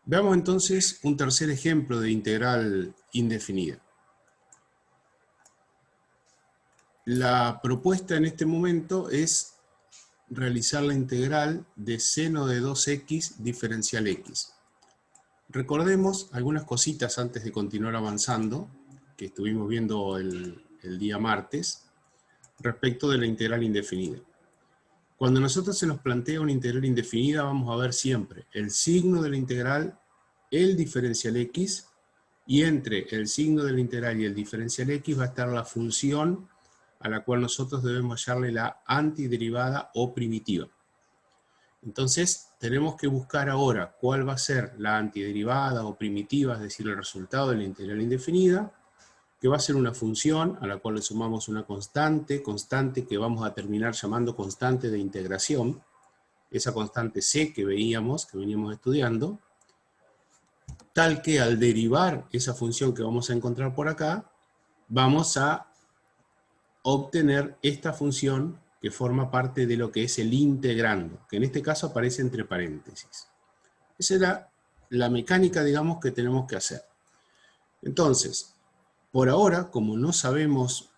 Veamos entonces un tercer ejemplo de integral indefinida. La propuesta en este momento es realizar la integral de seno de 2x diferencial x. Recordemos algunas cositas antes de continuar avanzando, que estuvimos viendo el día martes, respecto de la integral indefinida. Cuando a nosotros se nos plantea una integral indefinida, vamos a ver siempre el signo de la integral, el diferencial x, y entre el signo de la integral y el diferencial x va a estar la función a la cual nosotros debemos hallarle la antiderivada o primitiva. Entonces, tenemos que buscar ahora cuál va a ser la antiderivada o primitiva, es decir, el resultado de la integral indefinida, que va a ser una función a la cual le sumamos una constante que vamos a terminar llamando constante de integración, esa constante c que veníamos estudiando, tal que al derivar esa función que vamos a encontrar por acá, vamos a obtener esta función que forma parte de lo que es el integrando, que en este caso aparece entre paréntesis. Esa era la mecánica, digamos, que tenemos que hacer. Entonces, por ahora, como no sabemos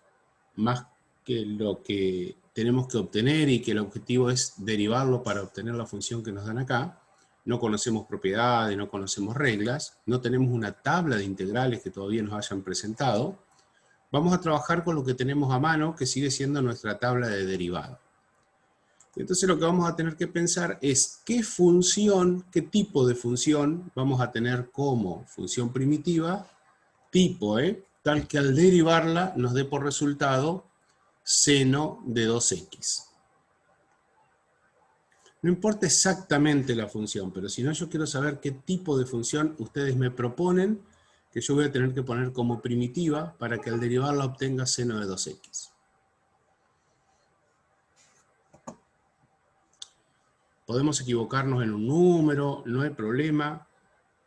más que lo que tenemos que obtener y que el objetivo es derivarlo para obtener la función que nos dan acá, no conocemos propiedades, no conocemos reglas, no tenemos una tabla de integrales que todavía nos hayan presentado, vamos a trabajar con lo que tenemos a mano, que sigue siendo nuestra tabla de derivado. Entonces lo que vamos a tener que pensar es qué función, qué tipo de función vamos a tener como función primitiva, tipo, tal que al derivarla nos dé por resultado seno de 2x. No importa exactamente la función, pero si no yo quiero saber qué tipo de función ustedes me proponen que yo voy a tener que poner como primitiva para que al derivarla obtenga seno de 2x. Podemos equivocarnos en un número, no hay problema,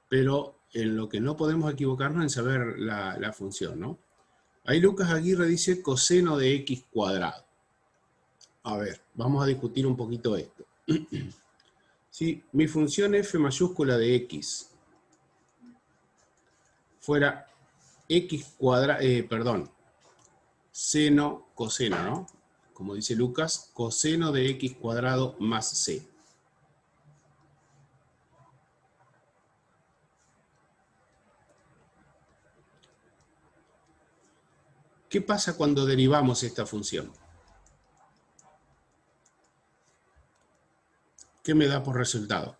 pero en lo que no podemos equivocarnos es en saber la función, ¿no? Ahí Lucas Aguirre dice coseno de x cuadrado. A ver, vamos a discutir un poquito esto. Si mi función f mayúscula de x fuera x cuadrado, seno, coseno, ¿no? Como dice Lucas, coseno de x cuadrado más c. ¿Qué pasa cuando derivamos esta función? ¿Qué me da por resultado?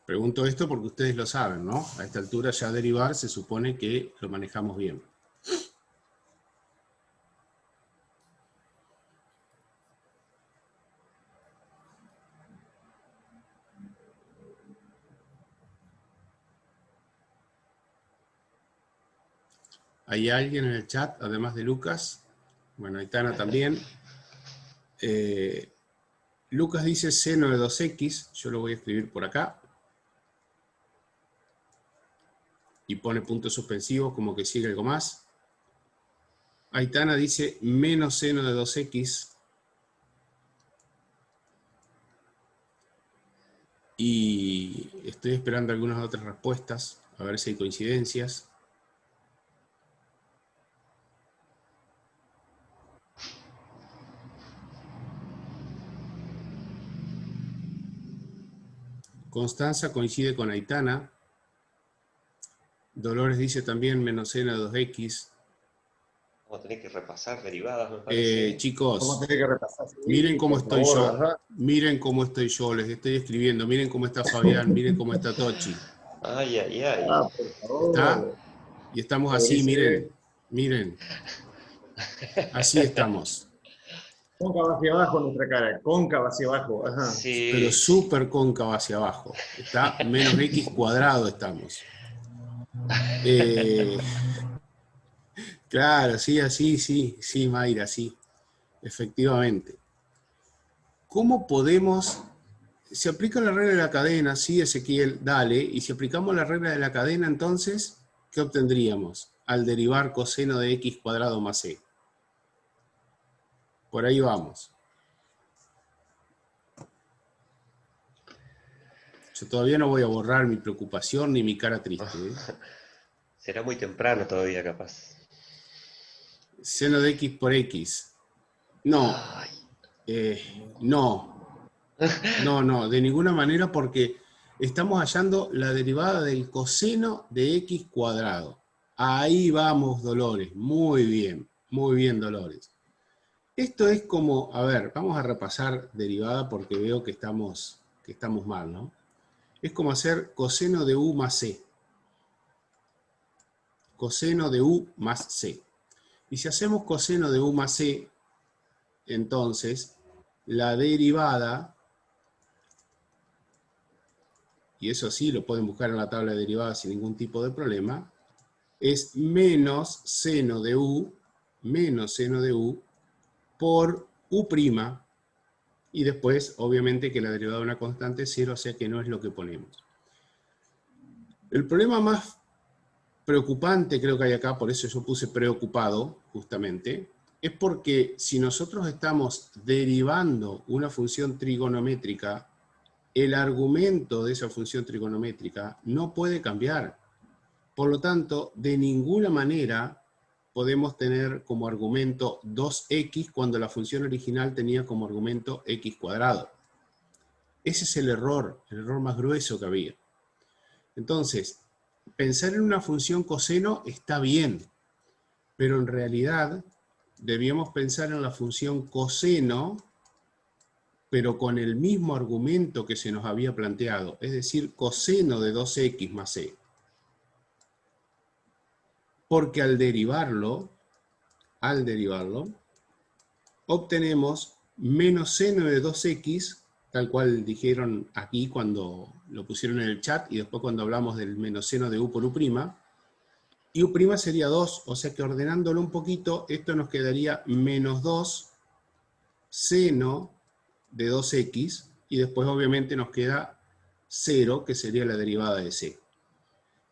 Pregunto esto porque ustedes lo saben, ¿no? A esta altura ya derivar se supone que lo manejamos bien. ¿Hay alguien en el chat, además de Lucas? Bueno, Aitana también. Lucas dice seno de 2x, yo lo voy a escribir por acá. Y pone puntos suspensivos como que sigue algo más. Aitana dice menos seno de 2x. Y estoy esperando algunas otras respuestas, a ver si hay coincidencias. Constanza coincide con Aitana. Dolores dice también menos seno de 2x. Vamos a tener que repasar derivadas, me parece. Chicos, Vamos a tener que repasar. Sí, miren cómo estoy favor, yo. ajá. Miren cómo estoy yo, les estoy escribiendo. Miren cómo está Fabián, miren cómo está Tochi. Ay, ay, ay. Por ¿Está? favor. Y estamos así, miren. Miren. Así estamos. Cóncava hacia abajo nuestra cara, cóncava hacia abajo. Ajá. Pero Sí, súper cóncava hacia abajo. Está menos x cuadrado estamos. Claro, sí, así, sí, Mayra, sí. Efectivamente. ¿Cómo podemos... Se aplica la regla de la cadena, sí, Ezequiel, dale. Y si aplicamos la regla de la cadena, entonces, ¿qué obtendríamos al derivar coseno de x cuadrado más c? Por ahí vamos. Yo todavía no voy a borrar mi preocupación ni mi cara triste, ¿eh? Será muy temprano todavía, capaz. Seno de x por x. No, Ay, no, no, de ninguna manera, porque estamos hallando la derivada del coseno de x cuadrado. Ahí vamos, Dolores. Muy bien, Dolores. Esto es como, a ver, vamos a repasar derivada porque veo que estamos mal, ¿no? Es como hacer coseno de u más c. Coseno de u más c. Y si hacemos coseno de u más c, entonces la derivada, y eso sí lo pueden buscar en la tabla de derivadas sin ningún tipo de problema, es menos seno de u por u', y después, obviamente, que la derivada de una constante es 0, o sea que no es lo que ponemos. El problema más preocupante creo que hay acá, por eso yo puse preocupado, justamente, es porque si nosotros estamos derivando una función trigonométrica, el argumento de esa función trigonométrica no puede cambiar. Por lo tanto, de ninguna manera podemos tener como argumento 2x cuando la función original tenía como argumento x cuadrado. Ese es el error más grueso que había. Entonces, pensar en una función coseno está bien, pero en realidad debíamos pensar en la función coseno, pero con el mismo argumento que se nos había planteado, es decir, coseno de 2x más c. Porque al derivarlo, obtenemos menos seno de 2x, tal cual dijeron aquí cuando lo pusieron en el chat, y después cuando hablamos del menos seno de u por u', y u' sería 2, o sea que ordenándolo un poquito, esto nos quedaría menos 2 seno de 2x, y después obviamente nos queda 0, que sería la derivada de c.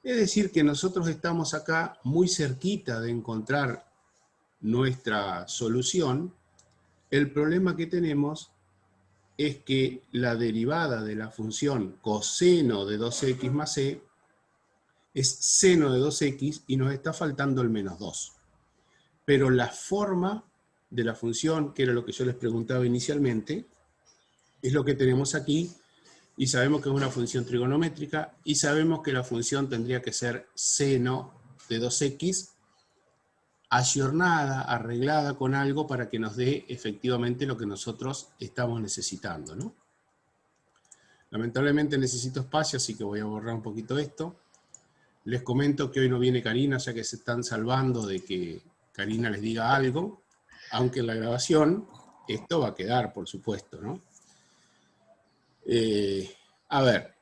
Es decir que nosotros estamos acá muy cerquita de encontrar nuestra solución. El problema que tenemos es que la derivada de la función coseno de 2x más c es seno de 2x y nos está faltando el menos 2. Pero la forma de la función, que era lo que yo les preguntaba inicialmente, es lo que tenemos aquí, y sabemos que es una función trigonométrica, y sabemos que la función tendría que ser seno de 2x, ayornada, arreglada con algo para que nos dé efectivamente lo que nosotros estamos necesitando, ¿no? Lamentablemente necesito espacio, así que voy a borrar un poquito esto. Les comento que hoy no viene Karina, ya que se están salvando de que Karina les diga algo, aunque en la grabación esto va a quedar, por supuesto, ¿no? A ver,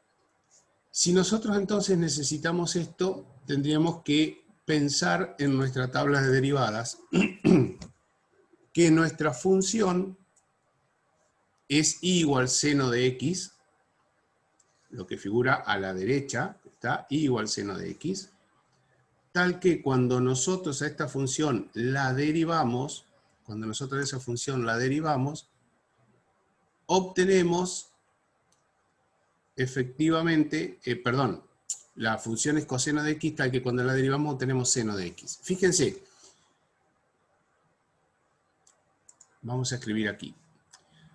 si nosotros entonces necesitamos esto, tendríamos que pensar en nuestra tabla de derivadas que nuestra función es i igual seno de x, lo que figura a la derecha, está i igual seno de x, tal que cuando nosotros a esta función la derivamos, obtenemos efectivamente, la función es coseno de x, tal que cuando la derivamos obtenemos seno de x. Fíjense, vamos a escribir aquí.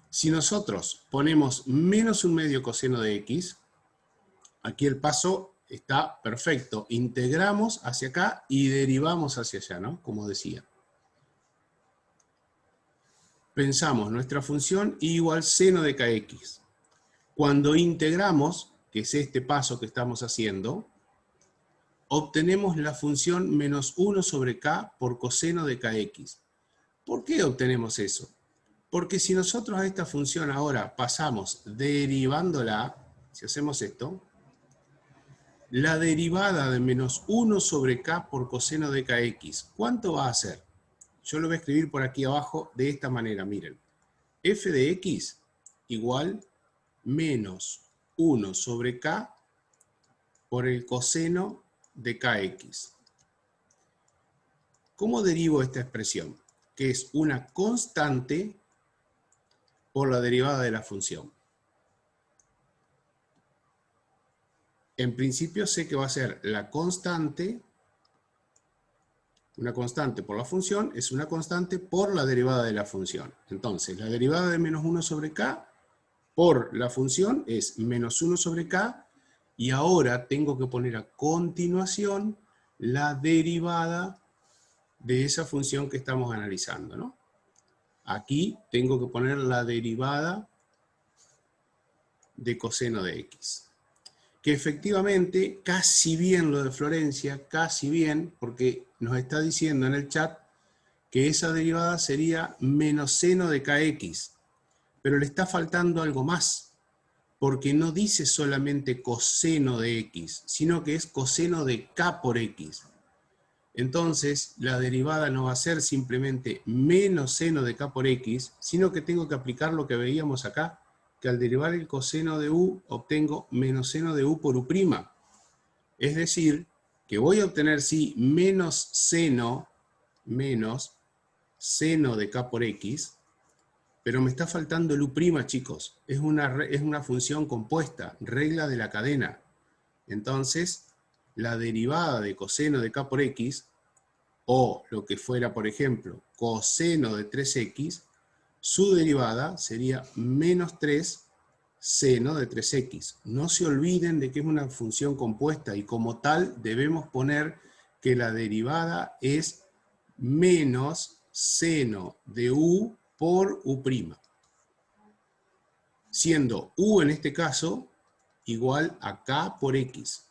Si nosotros ponemos menos un medio coseno de x, aquí el paso está perfecto. Integramos hacia acá y derivamos hacia allá, ¿no? Como decía. Pensamos nuestra función igual seno de kx. Cuando integramos, que es este paso que estamos haciendo, obtenemos la función menos 1 sobre k por coseno de kx. ¿Por qué obtenemos eso? Porque si nosotros a esta función ahora pasamos derivándola, si hacemos esto, la derivada de menos 1 sobre k por coseno de kx, ¿cuánto va a ser? Yo lo voy a escribir por aquí abajo de esta manera, miren. F de x igual menos 1 sobre k por el coseno de kx. ¿Cómo derivo esta expresión? que es una constante por la derivada de la función. En principio sé que va a ser la constante, una constante por la función, es una constante por la derivada de la función. Entonces, la derivada de menos 1 sobre k por la función es menos 1 sobre k, y ahora tengo que poner a continuación la derivada de esa función que estamos analizando, ¿no? Aquí tengo que poner la derivada de coseno de x. Que efectivamente, casi bien lo de Florencia, casi bien, porque nos está diciendo en el chat que esa derivada sería menos seno de kx. Pero le está faltando algo más, porque no dice solamente coseno de x, sino que es coseno de k por x. Entonces, la derivada no va a ser simplemente menos seno de k por x, sino que tengo que aplicar lo que veíamos acá, que al derivar el coseno de u, obtengo menos seno de u por u'. Es decir, que voy a obtener, sí, menos seno de k por x, pero me está faltando el u', chicos. Es una función compuesta, regla de la cadena. Entonces, la derivada de coseno de k por x, o lo que fuera, por ejemplo, coseno de 3x, su derivada sería menos 3 seno de 3x. No se olviden de que es una función compuesta y como tal debemos poner que la derivada es menos seno de u por u', siendo u en este caso igual a k por x.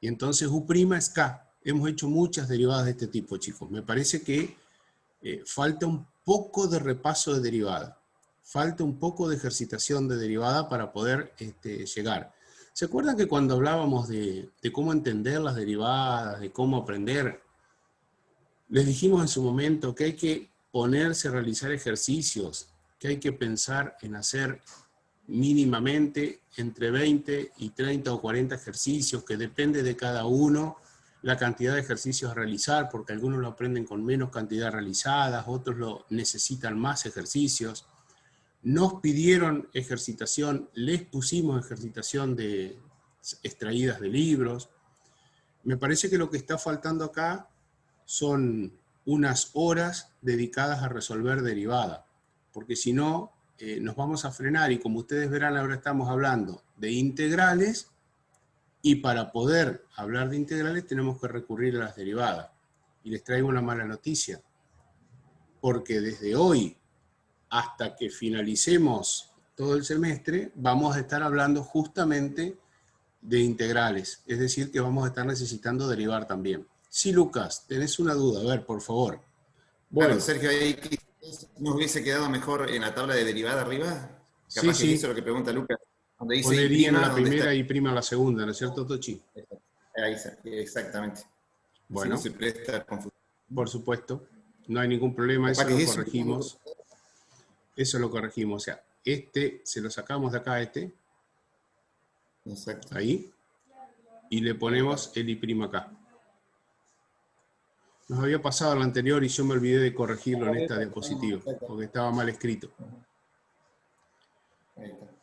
Y entonces u' es k. Hemos hecho muchas derivadas de este tipo, chicos. Me parece que falta un poco de repaso de derivada. Falta un poco de ejercitación de derivada para poder llegar. ¿Se acuerdan que cuando hablábamos de cómo entender las derivadas, de cómo aprender, les dijimos en su momento que hay que ponerse a realizar ejercicios, que hay que pensar en hacer mínimamente entre 20 y 30 o 40 ejercicios, que depende de cada uno la cantidad de ejercicios a realizar, porque algunos lo aprenden con menos cantidad realizadas, otros lo necesitan más ejercicios. Nos pidieron ejercitación, les pusimos ejercitación extraídas de libros. Me parece que lo que está faltando acá son unas horas dedicadas a resolver derivada, porque si no, nos vamos a frenar, y como ustedes verán, ahora estamos hablando de integrales, y para poder hablar de integrales tenemos que recurrir a las derivadas. Y les traigo una mala noticia, porque desde hoy hasta que finalicemos todo el semestre, vamos a estar hablando justamente de integrales, es decir, que vamos a estar necesitando derivar también. Sí, Lucas, tenés una duda, a ver, por favor. Bueno, Bueno, Sergio, ahí nos hubiese quedado mejor en la tabla de derivada arriba. sí, Capaz que sí, eso es lo que pregunta Lucas. Donde dice poner I', i en la ¿dónde está? primera y prima en la segunda, ¿no es cierto, Tochi? Ahí está, exactamente. Así no Bueno, se presta confusión. por supuesto, no hay ningún problema, Capaz eso que lo es eso. corregimos. Eso lo corregimos, o sea, este se lo sacamos de acá a este, Exacto. ahí, y le ponemos el i' acá. Nos había pasado la anterior y yo me olvidé de corregirlo en esta diapositiva, porque estaba mal escrito. Ahí está.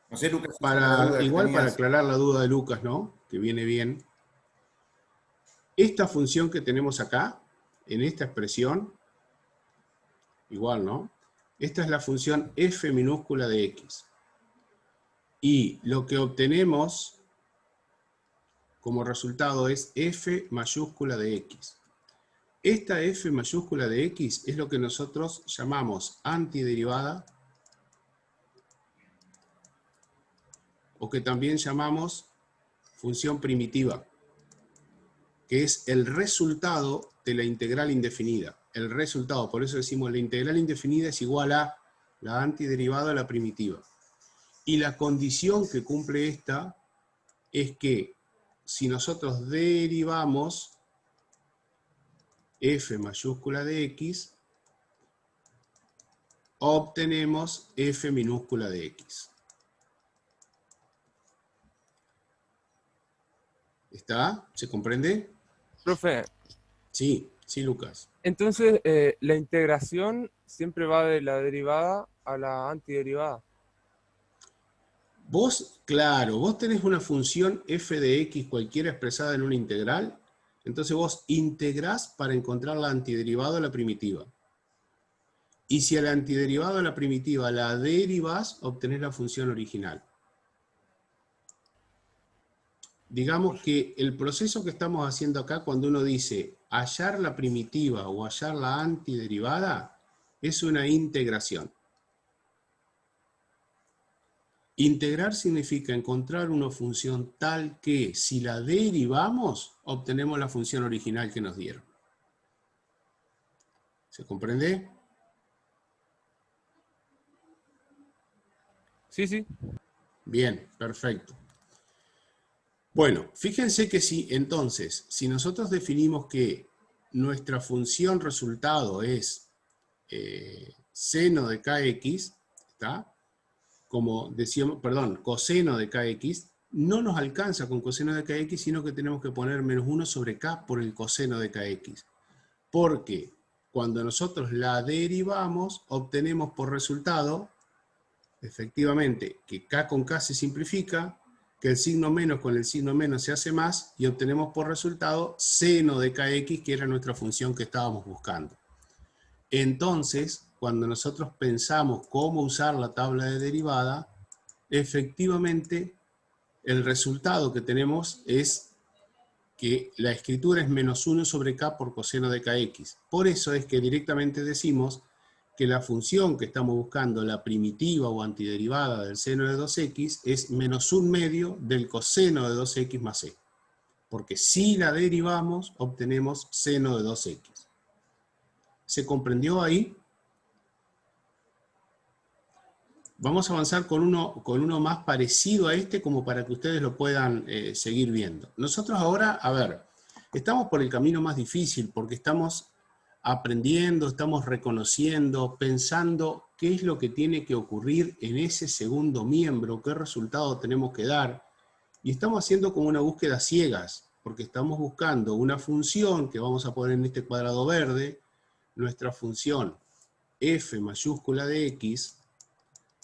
No sé, Lucas, la duda que Igual para tenías. aclarar la duda de Lucas, ¿no? Que viene bien. Esta función que tenemos acá, en esta expresión, igual, ¿no? Esta es la función f minúscula de x. Y lo que obtenemos como resultado es f mayúscula de x. Esta f mayúscula de x es lo que nosotros llamamos antiderivada, o que también llamamos función primitiva, que es el resultado de la integral indefinida. El resultado, por eso decimos la integral indefinida es igual a la antiderivada a la primitiva. Y la condición que cumple esta es que si nosotros derivamos f mayúscula de x, obtenemos f minúscula de x. ¿Está? ¿Se comprende? Profe, Sí. Sí, Lucas. Entonces, la integración siempre va de la derivada a la antiderivada. Vos, claro, vos tenés una función f de x cualquiera expresada en una integral, entonces vos integrás para encontrar la antiderivada a la primitiva. Y si al antiderivado a la primitiva la derivás, obtenés la función original. Digamos que el proceso que estamos haciendo acá, cuando uno dice hallar la primitiva o hallar la antiderivada, es una integración. Integrar significa encontrar una función tal que, si la derivamos, obtenemos la función original que nos dieron. ¿Se comprende? Sí, sí. Bien, perfecto. Bueno, fíjense que entonces, si nosotros definimos que nuestra función resultado es seno de kx, ¿está? Como decíamos, perdón, coseno de kx, no nos alcanza con coseno de kx, sino que tenemos que poner menos 1 sobre k por el coseno de kx. Porque cuando nosotros la derivamos, obtenemos por resultado, efectivamente, que k con k se simplifica, que el signo menos con el signo menos se hace más, y obtenemos por resultado seno de kx, que era nuestra función que estábamos buscando. Entonces, cuando nosotros pensamos cómo usar la tabla de derivada, efectivamente el resultado que tenemos es que la escritura es menos 1 sobre k por coseno de kx. Por eso es que directamente decimos que la función que estamos buscando, la primitiva o antiderivada del seno de 2x, es menos 1/2 del coseno de 2x más c. Porque si la derivamos, obtenemos seno de 2x. ¿Se comprendió ahí? Vamos a avanzar con uno más parecido a este, como para que ustedes lo puedan seguir viendo. Nosotros ahora, a ver, estamos por el camino más difícil, porque estamos aprendiendo, estamos reconociendo, pensando qué es lo que tiene que ocurrir en ese segundo miembro, qué resultado tenemos que dar, y estamos haciendo como una búsqueda ciegas, porque estamos buscando una función que vamos a poner en este cuadrado verde, nuestra función f mayúscula de x,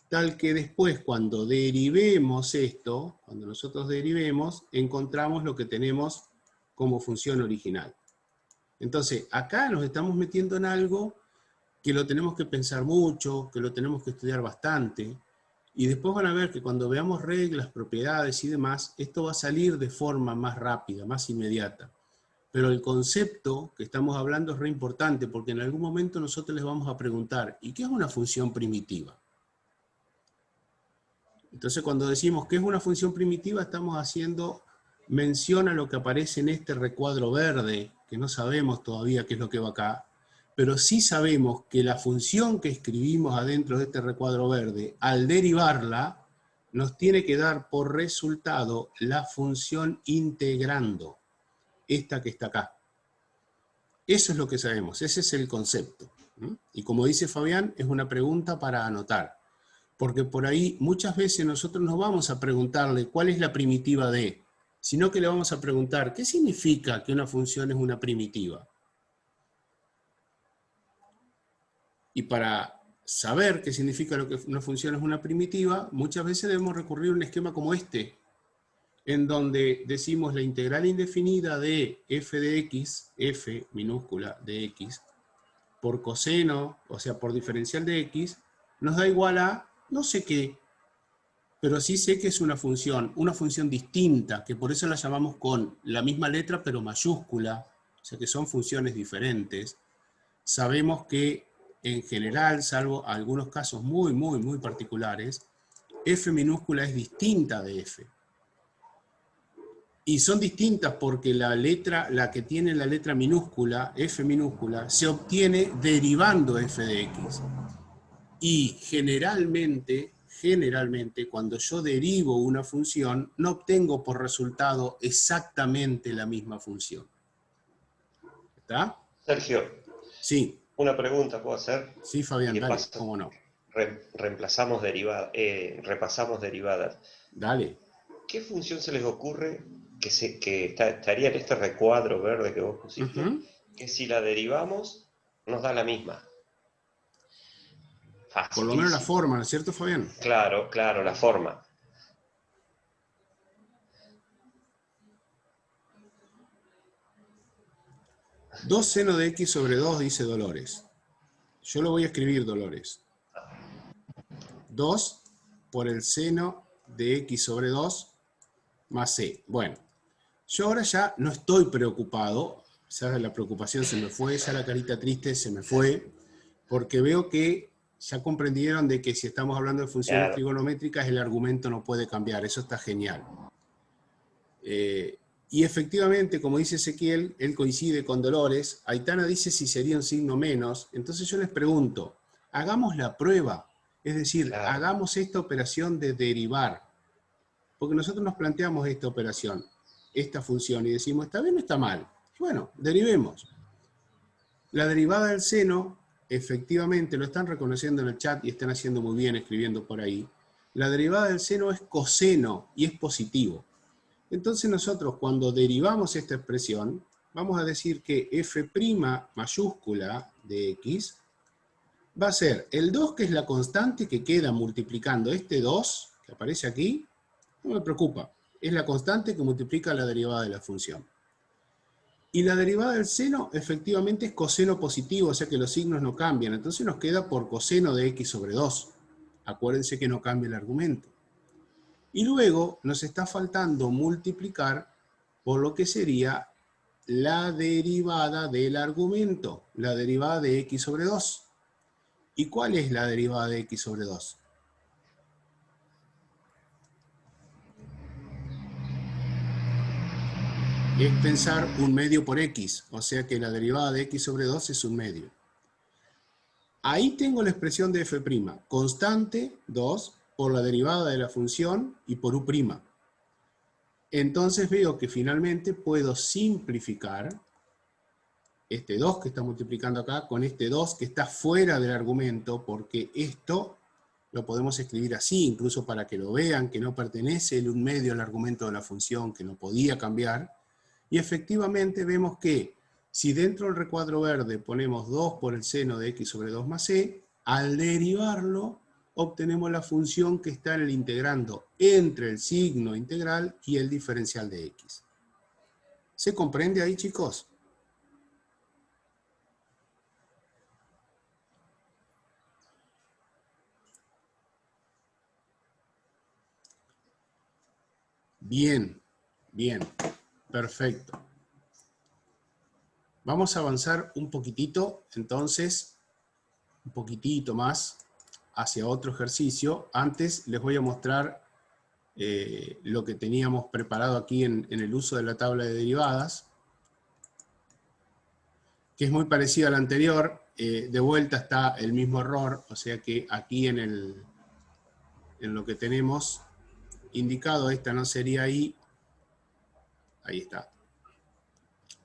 tal que después cuando derivemos esto, cuando nosotros derivemos, encontramos lo que tenemos como función original. Entonces, acá nos estamos metiendo en algo que lo tenemos que pensar mucho, que lo tenemos que estudiar bastante, y después van a ver que cuando veamos reglas, propiedades y demás, esto va a salir de forma más rápida, más inmediata. Pero el concepto que estamos hablando es re importante, porque en algún momento nosotros les vamos a preguntar, ¿y qué es una función primitiva? Entonces, cuando decimos que es una función primitiva, estamos haciendo mención a lo que aparece en este recuadro verde, que no sabemos todavía qué es lo que va acá, pero sí sabemos que la función que escribimos adentro de este recuadro verde, al derivarla, nos tiene que dar por resultado la función integrando, esta que está acá. Eso es lo que sabemos, ese es el concepto. Y como dice Fabián, es una pregunta para anotar. Porque por ahí muchas veces nosotros no vamos a preguntarle cuál es la primitiva de, sino que le vamos a preguntar qué significa que una función es una primitiva. Y para saber qué significa lo que una función es una primitiva, muchas veces debemos recurrir a un esquema como este, en donde decimos la integral indefinida de f de x, f minúscula de x, por coseno, o sea, por diferencial de x, nos da igual a no sé qué, pero sí sé que es una función distinta, que por eso la llamamos con la misma letra pero mayúscula, o sea que son funciones diferentes. Sabemos que en general, salvo algunos casos muy, muy, muy particulares, f minúscula es distinta de f. Y son distintas porque la que tiene la letra minúscula, f minúscula, se obtiene derivando f de x. Y generalmente, cuando yo derivo una función, no obtengo por resultado exactamente la misma función. ¿Está? Sergio, Sí. una pregunta puedo hacer. Sí, Fabián, Y de dale, paso, cómo no. repasamos derivadas. Dale. ¿Qué función se les ocurre que estaría en este recuadro verde que vos pusiste, que si la derivamos nos da la misma. Por lo menos la Facilísimo. forma, ¿no es cierto, Fabián? Claro, claro, la forma. Dos seno de x sobre 2, dice Dolores. Yo lo voy a escribir, Dolores. 2 por el seno de x sobre 2 más c. Bueno, yo ahora ya no estoy preocupado, ya la preocupación se me fue, ya la carita triste se me fue, porque veo que ya comprendieron de que si estamos hablando de funciones Claro. trigonométricas, el argumento no puede cambiar, eso está genial. Y efectivamente, como dice Ezequiel, él coincide con Dolores. Aitana dice si sería un signo menos. Entonces yo les pregunto, hagamos la prueba. Es decir, Claro. hagamos esta operación de derivar. Porque nosotros nos planteamos esta operación, esta función, y decimos, ¿está bien o está mal? Bueno, derivemos. La derivada del seno, efectivamente, lo están reconociendo en el chat y están haciendo muy bien escribiendo por ahí. La derivada del seno es coseno y es positivo. Entonces nosotros cuando derivamos esta expresión, vamos a decir que f' mayúscula de x va a ser el 2, que es la constante que queda multiplicando este 2, que aparece aquí, no me preocupa, es la constante que multiplica la derivada de la función. Y la derivada del seno efectivamente es coseno positivo, o sea que los signos no cambian, entonces nos queda por coseno de x sobre 2. Acuérdense que no cambia el argumento. Y luego nos está faltando multiplicar por lo que sería la derivada del argumento, la derivada de x sobre 2. ¿Y cuál es la derivada de x sobre 2? Es pensar un medio por x, o sea que la derivada de x sobre 2 es un medio. Ahí tengo la expresión de f', constante 2 por la derivada de la función y por u'. Entonces veo que finalmente puedo simplificar este 2 que está multiplicando acá con este 2 que está fuera del argumento, porque esto lo podemos escribir así, incluso para que lo vean, que no pertenece el un medio al argumento de la función, que no podía cambiar. Y efectivamente vemos que si dentro del recuadro verde ponemos 2 por el seno de x sobre 2 más c, al derivarlo obtenemos la función que está en el integrando entre el signo integral y el diferencial de x. ¿Se comprende ahí, chicos? Bien, bien, perfecto. Vamos a avanzar un poquitito, entonces, un poquitito más hacia otro ejercicio. Antes les voy a mostrar lo que teníamos preparado aquí en el uso de la tabla de derivadas, que es muy parecido al anterior. De vuelta está el mismo error, o sea que aquí en lo que tenemos indicado, esta no sería I, ahí está.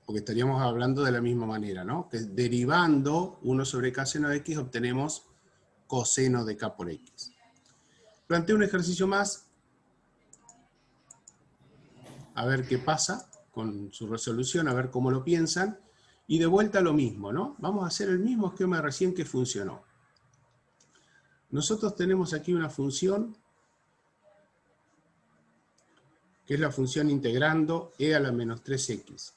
Porque estaríamos hablando de la misma manera, ¿no? Que derivando 1 sobre k seno de x obtenemos coseno de k por x. Planteo un ejercicio más, a ver qué pasa con su resolución, a ver cómo lo piensan, y de vuelta lo mismo, ¿no? Vamos a hacer el mismo esquema recién que funcionó. Nosotros tenemos aquí una función, que es la función integrando e a la menos 3x.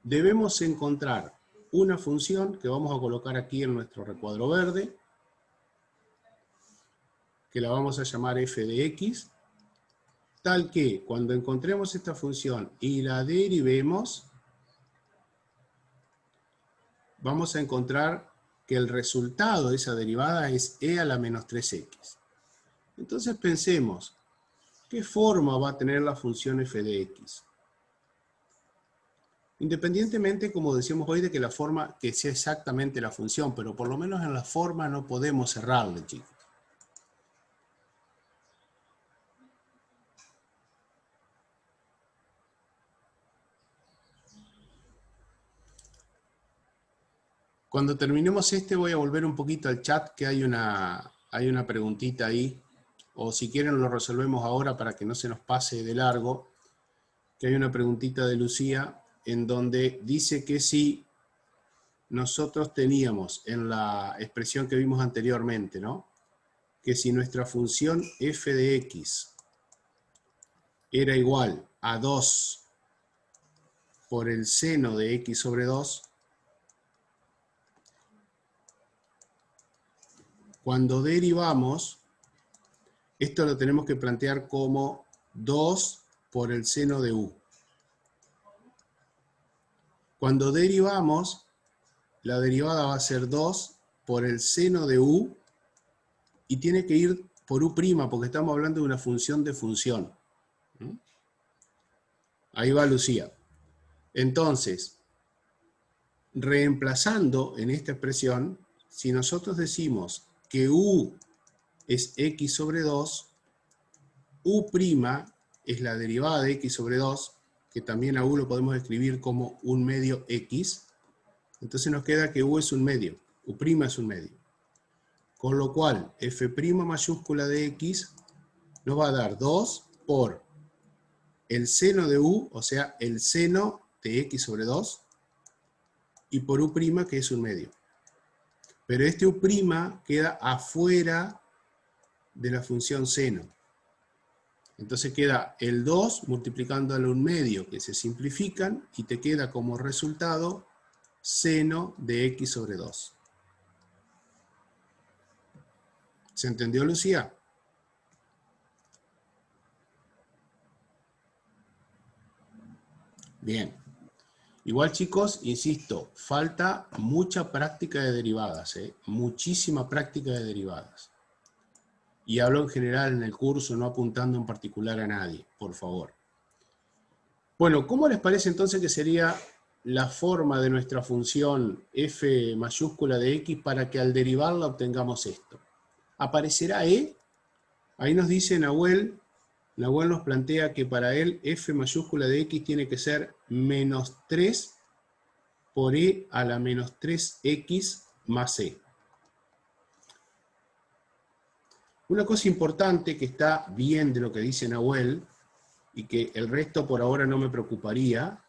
Debemos encontrar una función que vamos a colocar aquí en nuestro recuadro verde, que la vamos a llamar f de x, tal que cuando encontremos esta función y la derivemos, vamos a encontrar que el resultado de esa derivada es e a la menos 3x. Entonces pensemos, ¿qué forma va a tener la función f de x? Independientemente, como decíamos hoy, de que la forma, que sea exactamente la función, pero por lo menos en la forma no podemos errarle, chicos. Cuando terminemos voy a volver un poquito al chat, que hay una preguntita ahí, o si quieren lo resolvemos ahora para que no se nos pase de largo, que hay una preguntita de Lucía en donde dice que si nosotros teníamos en la expresión que vimos anteriormente, ¿no? Que si nuestra función f de x era igual a 2 por el seno de x sobre 2, cuando derivamos, esto lo tenemos que plantear como 2 por el seno de u. Cuando derivamos, la derivada va a ser 2 por el seno de u, y tiene que ir por u', porque estamos hablando de una función de función. Ahí va Lucía. Entonces, reemplazando en esta expresión, si nosotros decimos que u es x sobre 2, u' es la derivada de x sobre 2, que también a u lo podemos escribir como un medio x, entonces nos queda que u es un medio, u' es un medio. Con lo cual, f' mayúscula de x nos va a dar 2 por el seno de u, o sea, el seno de x sobre 2, y por u', que es un medio. Pero este u' queda afuera de la función seno. Entonces queda el 2 multiplicándolo un medio, que se simplifican, y te queda como resultado seno de x sobre 2. ¿Se entendió, Lucía? Bien. Igual, chicos, insisto, falta mucha práctica de derivadas, muchísima práctica de derivadas. Y hablo en general en el curso, no apuntando en particular a nadie, por favor. Bueno, ¿cómo les parece entonces que sería la forma de nuestra función f mayúscula de x para que al derivarla obtengamos esto? ¿Aparecerá e? Ahí nos dice Nahuel nos plantea que para él f mayúscula de x tiene que ser menos 3 por e a la menos 3x más e. Una cosa importante que está bien de lo que dice Nahuel, y que el resto por ahora no me preocuparía,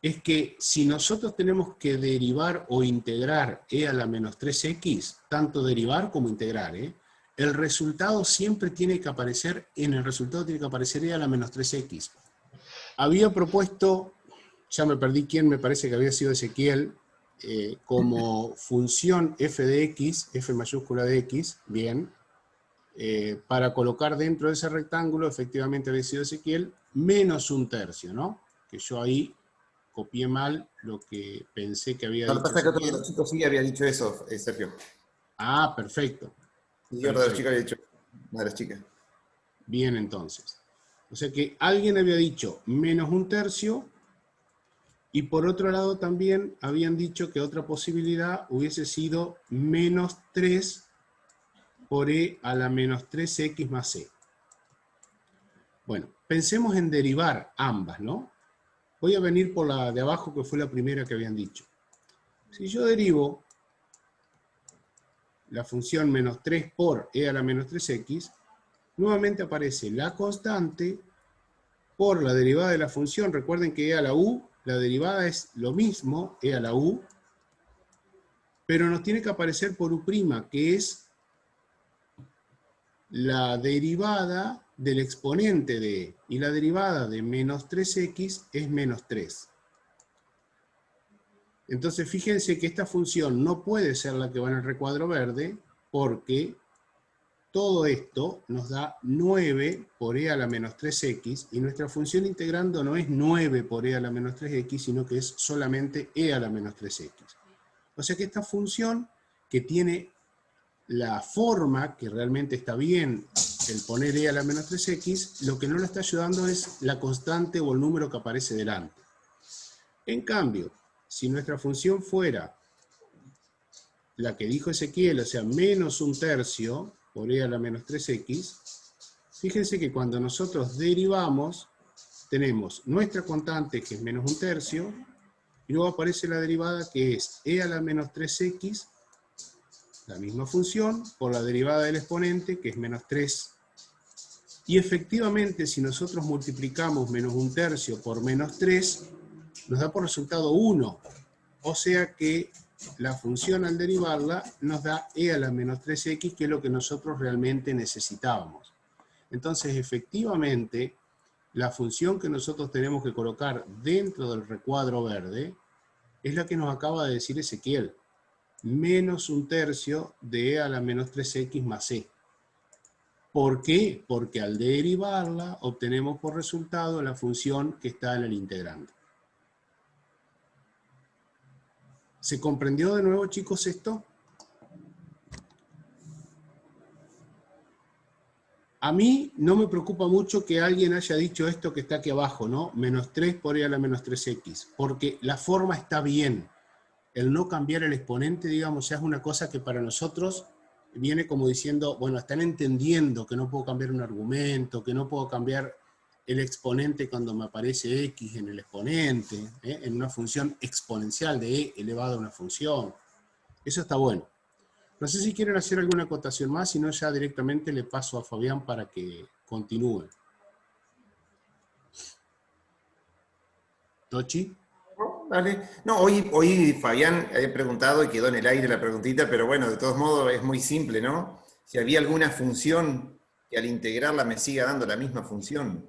es que si nosotros tenemos que derivar o integrar e a la menos 3x, tanto derivar como integrar, el resultado siempre tiene que aparecer, en el resultado tiene que aparecer e a la menos 3x. Había propuesto, ya me perdí quién, me parece que había sido Ezequiel, como función f de x, f mayúscula de x, bien, para colocar dentro de ese rectángulo, efectivamente había sido Ezequiel, menos un tercio, ¿no? Que yo ahí copié mal lo que pensé que había dicho Pasa que otro de Ezequiel. los chicos sí había dicho eso, Sergio. Ah, perfecto. Y otro de los chicos había dicho, una de las chicas. Bien, entonces. O sea que alguien había dicho menos un tercio, y por otro lado también habían dicho que otra posibilidad hubiese sido menos 3 por e a la menos 3x más e. Bueno, pensemos en derivar ambas, ¿no? Voy a venir por la de abajo, que fue la primera que habían dicho. Si yo derivo la función menos 3 por e a la menos 3x, nuevamente aparece la constante por la derivada de la función. Recuerden que e a la u, la derivada es lo mismo, e a la u, pero nos tiene que aparecer por u', que es la derivada del exponente de e, y la derivada de menos 3x es menos 3. Entonces fíjense que esta función no puede ser la que va en el recuadro verde, porque todo esto nos da 9 por e a la menos 3x, y nuestra función integrando no es 9 por e a la menos 3x, sino que es solamente e a la menos 3x. O sea que esta función, que tiene la forma, que realmente está bien, el poner e a la menos 3x, lo que no le está ayudando es la constante o el número que aparece delante. En cambio, si nuestra función fuera la que dijo Ezequiel, o sea, menos un tercio por e a la menos 3x, fíjense que cuando nosotros derivamos, tenemos nuestra constante, que es menos un tercio, y luego aparece la derivada, que es e a la menos 3x, la misma función, por la derivada del exponente, que es menos 3. Y efectivamente, si nosotros multiplicamos menos un tercio por menos 3, nos da por resultado 1. O sea que la función al derivarla nos da e a la menos 3x, que es lo que nosotros realmente necesitábamos. Entonces, efectivamente, la función que nosotros tenemos que colocar dentro del recuadro verde es la que nos acaba de decir Ezequiel. Menos 1/3 de e a la menos 3x más e. ¿Por qué? Porque al derivarla obtenemos por resultado la función que está en el integrando. ¿Se comprendió de nuevo, chicos, esto? A mí no me preocupa mucho que alguien haya dicho esto que está aquí abajo, ¿no? Menos 3 por e a la menos 3x, porque la forma está bien. El no cambiar el exponente, digamos, ya es una cosa que para nosotros viene como diciendo, bueno, están entendiendo que no puedo cambiar un argumento, que no puedo cambiar el exponente cuando me aparece x en el exponente, en una función exponencial de e elevado a una función. Eso está bueno. No sé si quieren hacer alguna acotación más, si no ya directamente le paso a Fabián para que continúe. ¿Tochi? Vale. No, hoy Fabián había preguntado y quedó en el aire la preguntita, pero bueno, de todos modos es muy simple, ¿no? Si había alguna función que al integrarla me siga dando la misma función.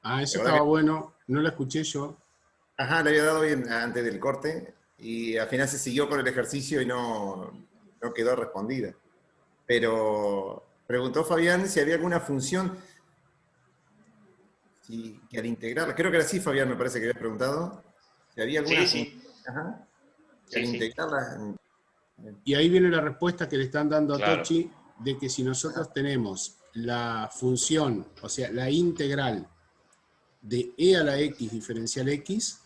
Ah, eso ¿Te acordás estaba que- bueno, no la escuché yo. Ajá, le había dado bien antes del corte y al final se siguió con el ejercicio y no quedó respondida. Pero preguntó Fabián si había alguna función que al integrarla, creo que era así, Fabián, me parece que había preguntado, si había alguna Sí, función sí, que al sí, sí, integrarla... Y ahí viene la respuesta que le están dando a claro. Tochi, de que si nosotros tenemos la función, o sea, la integral de e a la x diferencial x,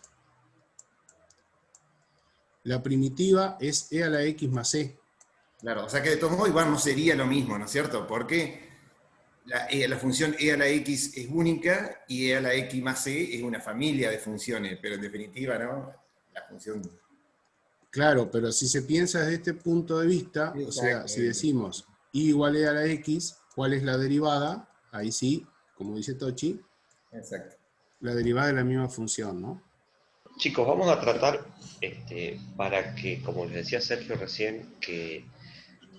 la primitiva es e a la x más e. Claro, o sea que de todos modos igual no sería lo mismo, ¿no es cierto? Porque la función e a la x es única y e a la x más e es una familia de funciones, pero en definitiva, ¿no? La función... Claro, pero si se piensa desde este punto de vista, o sea, Exacto, si decimos y igual e a la x, ¿cuál es la derivada? Ahí sí, como dice Tochi, exacto. la derivada de la misma función, ¿no? Chicos, vamos a tratar, para que, como les decía Sergio recién, que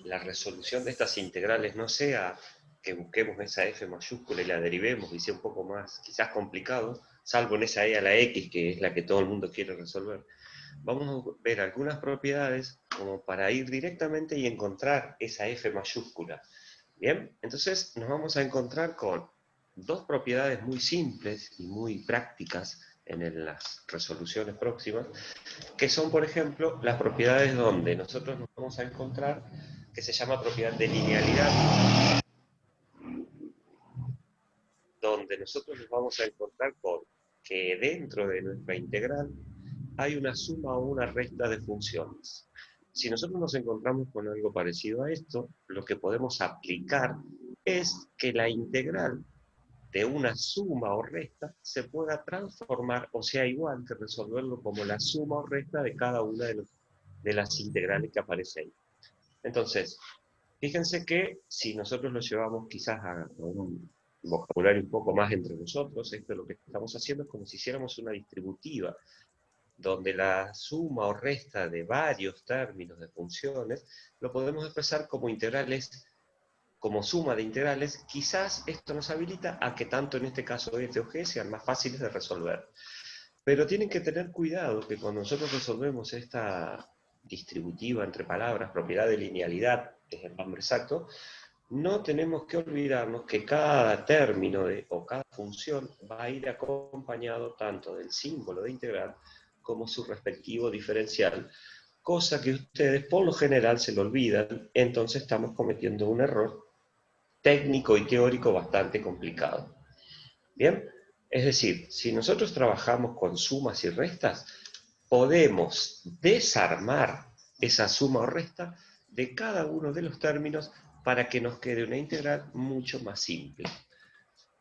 la resolución de estas integrales no sea que busquemos esa f mayúscula y la derivemos y sea un poco más, quizás complicado, salvo en esa e a la x, que es la que todo el mundo quiere resolver. Vamos a ver algunas propiedades como para ir directamente y encontrar esa f mayúscula. Bien, entonces nos vamos a encontrar con dos propiedades muy simples y muy prácticas en las resoluciones próximas, que son, por ejemplo, las propiedades donde nosotros nos vamos a encontrar, que se llama propiedad de linealidad, donde nosotros nos vamos a encontrar con que dentro de nuestra integral hay una suma o una resta de funciones. Si nosotros nos encontramos con algo parecido a esto, lo que podemos aplicar es que la integral de una suma o resta se pueda transformar o sea igual que resolverlo como la suma o resta de cada una de las integrales que aparece ahí. Entonces, fíjense que si nosotros lo llevamos quizás a un vocabulario un poco más entre nosotros, esto lo que estamos haciendo es como si hiciéramos una distributiva, donde la suma o resta de varios términos de funciones lo podemos expresar como integrales, como suma de integrales. Quizás esto nos habilita a que tanto en este caso f o g sean más fáciles de resolver. Pero tienen que tener cuidado que cuando nosotros resolvemos esta distributiva entre palabras, propiedad de linealidad, es el nombre exacto, no tenemos que olvidarnos que cada término o cada función va a ir acompañado tanto del símbolo de integral como su respectivo diferencial, cosa que ustedes por lo general se lo olvidan, entonces estamos cometiendo un error técnico y teórico bastante complicado. ¿Bien? Es decir, si nosotros trabajamos con sumas y restas, podemos desarmar esa suma o resta de cada uno de los términos para que nos quede una integral mucho más simple.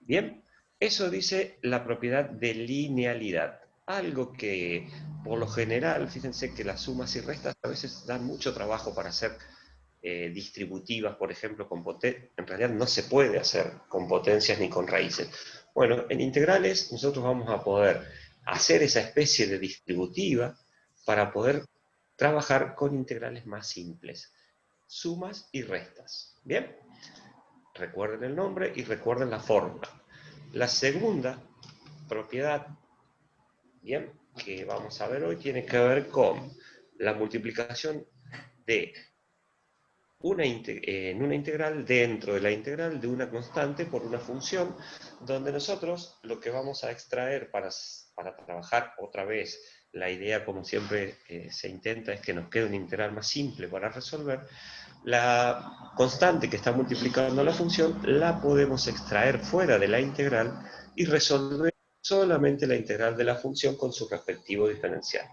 Bien, eso dice la propiedad de linealidad. Algo que, por lo general, fíjense que las sumas y restas a veces dan mucho trabajo para hacer distributivas, por ejemplo, en realidad no se puede hacer con potencias ni con raíces. Bueno, en integrales nosotros vamos a poder hacer esa especie de distributiva para poder trabajar con integrales más simples, sumas y restas. ¿Bien? Recuerden el nombre y recuerden la fórmula. La segunda propiedad, bien, que vamos a ver hoy, tiene que ver con la multiplicación de en una integral dentro de la integral de una constante por una función, donde nosotros lo que vamos a extraer para trabajar otra vez la idea, como siempre se intenta, es que nos quede una integral más simple para resolver. La constante que está multiplicando la función la podemos extraer fuera de la integral y resolver solamente la integral de la función con su respectivo diferencial.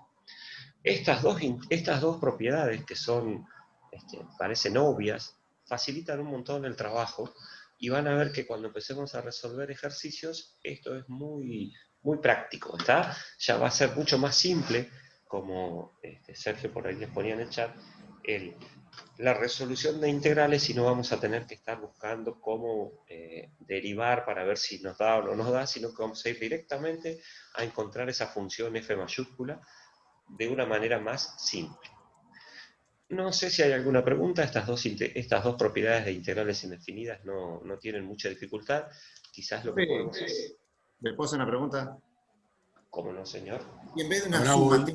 Estas dos propiedades, que son, parecen obvias, facilitan un montón el trabajo, y van a ver que cuando empecemos a resolver ejercicios, esto es muy, muy práctico, ¿está? Ya va a ser mucho más simple, como Sergio por ahí les ponía en el chat, la resolución de integrales, y no vamos a tener que estar buscando cómo derivar para ver si nos da o no nos da, sino que vamos a ir directamente a encontrar esa función f mayúscula de una manera más simple. No sé si hay alguna pregunta. Estas dos propiedades de integrales indefinidas no tienen mucha dificultad. Quizás lo que podemos hacer... ¿Me puedo hacer una pregunta? ¿Cómo no, señor? Y en vez de una suma,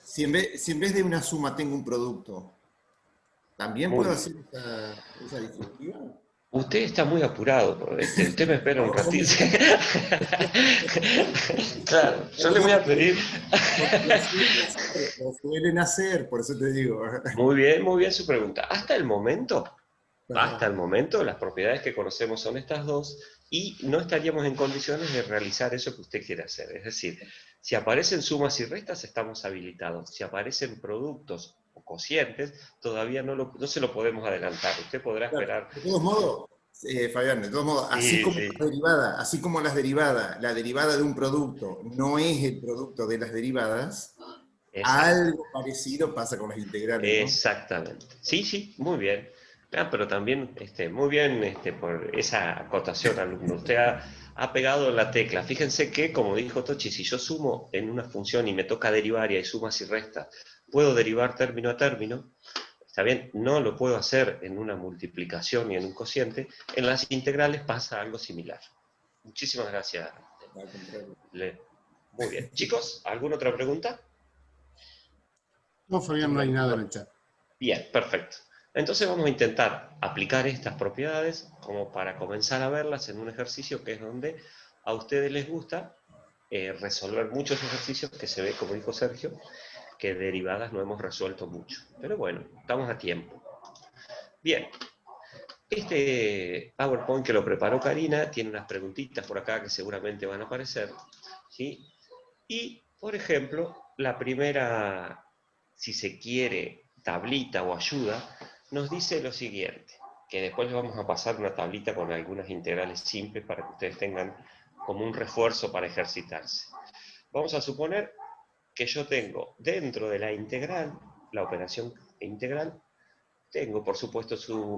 si en vez de una suma tengo un producto, ¿también puedo hacer esa distributiva? Usted está muy apurado, usted me espera un ratito. Claro, yo le voy a pedir... Lo suelen hacer, por eso te digo. Muy bien su pregunta. Hasta el momento, las propiedades que conocemos son estas dos, y no estaríamos en condiciones de realizar eso que usted quiere hacer. Es decir, si aparecen sumas y restas, estamos habilitados. Si aparecen productos o cocientes, todavía no se lo podemos adelantar. Usted podrá esperar. De todos modos, Fabián, de todos modos, así como la derivada de un producto no es el producto de las derivadas, algo parecido pasa con las integrales, ¿no? Exactamente. Sí, muy bien. Pero también, muy bien por esa acotación, alumno. Usted ha pegado la tecla. Fíjense que, como dijo Tochi, si yo sumo en una función y me toca derivar y hay sumas y restas, puedo derivar término a término. Está bien, no lo puedo hacer en una multiplicación y en un cociente. En las integrales pasa algo similar. Muchísimas gracias. Muy bien. Chicos, ¿alguna otra pregunta? No, Fabián, no hay nada en el chat. Bien, perfecto. Entonces vamos a intentar aplicar estas propiedades como para comenzar a verlas en un ejercicio que es donde a ustedes les gusta resolver muchos ejercicios que se ve, como dijo Sergio, que derivadas no hemos resuelto mucho. Pero bueno, estamos a tiempo. Bien. Este PowerPoint que lo preparó Karina tiene unas preguntitas por acá que seguramente van a aparecer, ¿sí? Y, por ejemplo, la primera, si se quiere, tablita o ayuda, nos dice lo siguiente, que después les vamos a pasar una tablita con algunas integrales simples para que ustedes tengan como un refuerzo para ejercitarse. Vamos a suponer que yo tengo dentro de la integral, la operación integral, tengo por supuesto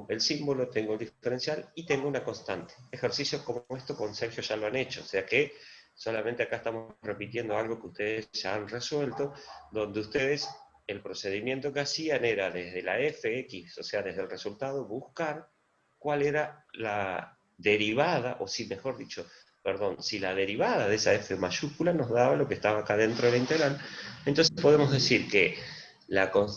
el símbolo, tengo el diferencial y tengo una constante. Ejercicios como esto con Sergio ya lo han hecho, o sea que solamente acá estamos repitiendo algo que ustedes ya han resuelto, donde ustedes, el procedimiento que hacían era desde la fx, o sea, desde el resultado, buscar cuál era la derivada, o si mejor dicho, perdón, si la derivada de esa f mayúscula nos daba lo que estaba acá dentro de la integral. Entonces podemos decir que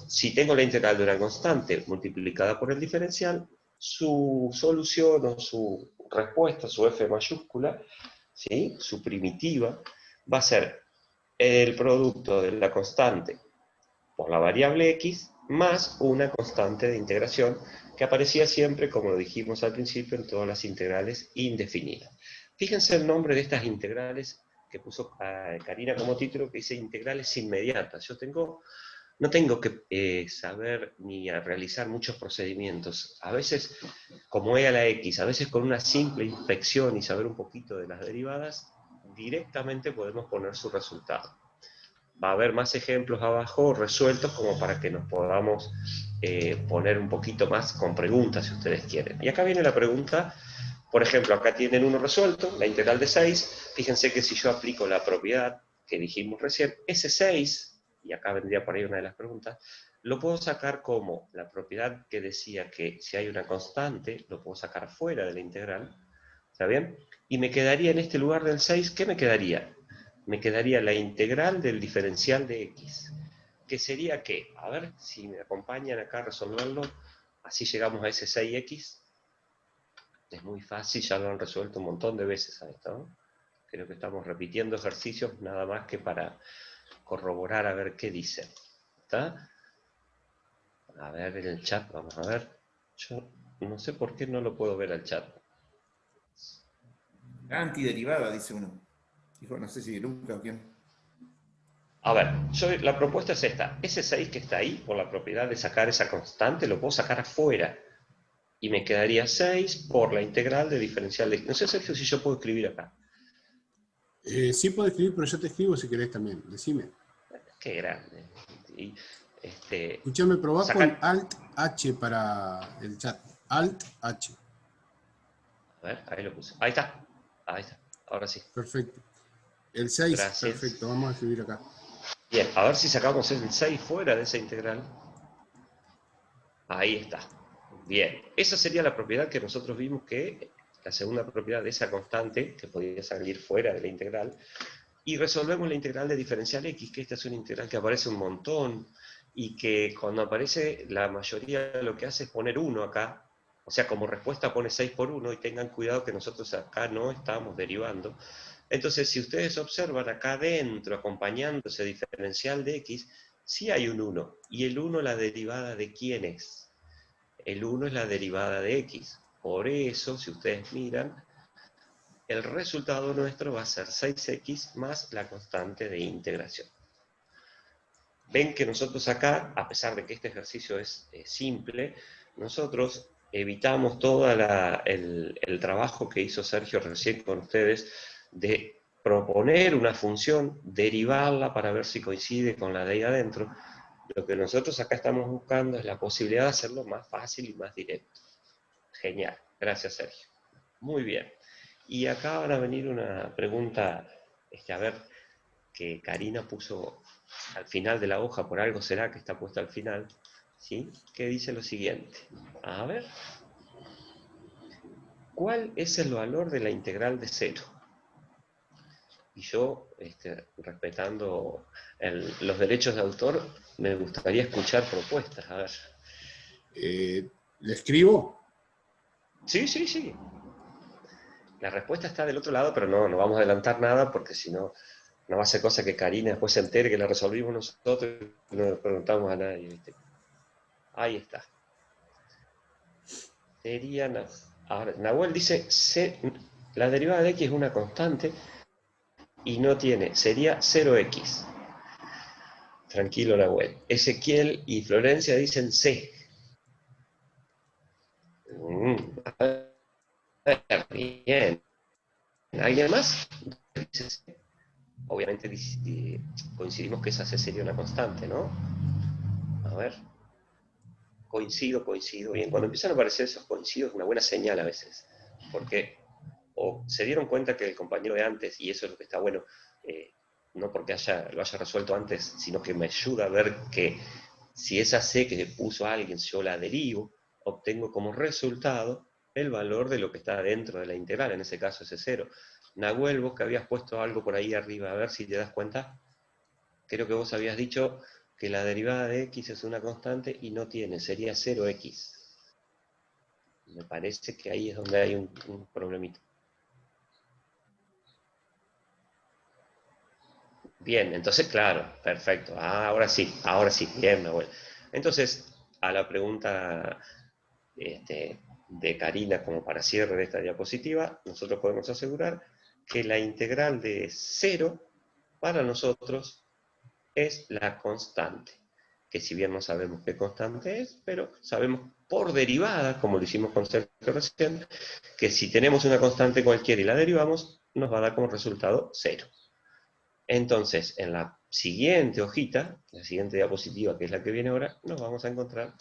si tengo la integral de una constante multiplicada por el diferencial, su solución o su respuesta, su f mayúscula, ¿sí?, su primitiva, va a ser el producto de la constante por la variable x más una constante de integración que aparecía siempre, como lo dijimos al principio, en todas las integrales indefinidas. Fíjense el nombre de estas integrales que puso Karina como título, que dice integrales inmediatas. Yo no tengo que saber ni realizar muchos procedimientos. A veces, como e a la x, a veces con una simple inspección y saber un poquito de las derivadas, directamente podemos poner su resultado. Va a haber más ejemplos abajo resueltos como para que nos podamos poner un poquito más con preguntas, si ustedes quieren. Y acá viene la pregunta, Por ejemplo, acá tienen uno resuelto, la integral de 6. Fíjense que si yo aplico la propiedad que dijimos recién, ese 6, y acá vendría por ahí una de las preguntas, lo puedo sacar como la propiedad que decía que si hay una constante, lo puedo sacar fuera de la integral, ¿está bien? Y me quedaría en este lugar del 6, ¿qué me quedaría? Me quedaría la integral del diferencial de x, que sería ¿qué? A ver si me acompañan acá a resolverlo, así llegamos a ese 6x. Es muy fácil, ya lo han resuelto un montón de veces a esto, ¿no? Creo que estamos repitiendo ejercicios nada más que para corroborar a ver qué dicen. ¿Está? A ver en el chat, vamos a ver. Yo no sé por qué no lo puedo ver al chat. La antiderivada, dice uno. Dijo, no sé si Luca o quién. A ver, la propuesta es esta. Ese 6 que está ahí, por la propiedad de sacar esa constante, lo puedo sacar afuera. Y me quedaría 6 por la integral de diferencial de... No sé, Sergio, si yo puedo escribir acá. Sí puedo escribir, pero yo te escribo si querés también. Decime. Qué grande. Y, Escuchame, probá con sacar... Alt-H para el chat. Alt-H. A ver, ahí lo puse. Ahí está. Ahí está. Ahora sí. Perfecto. El 6, Gracias. perfecto. Vamos a escribir acá. Bien, a ver si sacamos el 6 fuera de esa integral. Ahí está. Bien, esa sería la propiedad que nosotros vimos que, la segunda propiedad de esa constante, que podía salir fuera de la integral, y resolvemos la integral de diferencial x, que esta es una integral que aparece un montón, y que cuando aparece, la mayoría lo que hace es poner 1 acá, o sea, como respuesta pone 6 por 1, y tengan cuidado que nosotros acá no estamos derivando. Entonces, si ustedes observan acá adentro, acompañando ese diferencial de x, sí hay un 1, y el 1 la derivada de ¿quién es? El 1 es la derivada de x. Por eso, si ustedes miran, el resultado nuestro va a ser 6x más la constante de integración. Ven que nosotros acá, a pesar de que este ejercicio es simple, nosotros evitamos todo el trabajo que hizo Sergio recién con ustedes de proponer una función, derivarla para ver si coincide con la de ahí adentro. Lo que nosotros acá estamos buscando es la posibilidad de hacerlo más fácil y más directo. Genial, gracias Sergio. Muy bien. Y acá van a venir una pregunta, a ver, que Karina puso al final de la hoja, por algo será que está puesta al final, ¿sí? Que dice lo siguiente. A ver. ¿Cuál es el valor de la integral de 0? Y yo, respetando los derechos de autor, me gustaría escuchar propuestas, a ver. ¿Le escribo? Sí, sí, sí. La respuesta está del otro lado, pero no vamos a adelantar nada porque si no, no va a ser cosa que Karina después se entere que la resolvimos nosotros y no le preguntamos a nadie, ¿viste? Ahí está. Sería, ahora, Nahuel dice, la derivada de x es una constante y no tiene, sería 0x. Tranquilo, Nahuel. Ezequiel y Florencia dicen C. Bien. ¿Alguien más? Obviamente coincidimos que esa C sería una constante, ¿no? A ver. Coincido. Bien, cuando empiezan a aparecer esos coincidos es una buena señal a veces. Porque o se dieron cuenta que el compañero de antes, y eso es lo que está bueno, no porque lo haya resuelto antes, sino que me ayuda a ver que si esa C que puso alguien, yo la derivo, obtengo como resultado el valor de lo que está dentro de la integral, en ese caso ese 0. Nahuel, vos que habías puesto algo por ahí arriba, a ver si te das cuenta, creo que vos habías dicho que la derivada de x es una constante y no tiene, sería 0x. Me parece que ahí es donde hay un problemita. Bien, entonces, claro, perfecto. Ahora sí, bien, Nahuel. Entonces, a la pregunta de Karina como para cierre de esta diapositiva, nosotros podemos asegurar que la integral de 0 para nosotros es la constante, que si bien no sabemos qué constante es, pero sabemos por derivada, como lo hicimos con Sergio recién, que si tenemos una constante cualquiera y la derivamos, nos va a dar como resultado 0. Entonces, en la siguiente hojita, la siguiente diapositiva, que es la que viene ahora, nos vamos a encontrar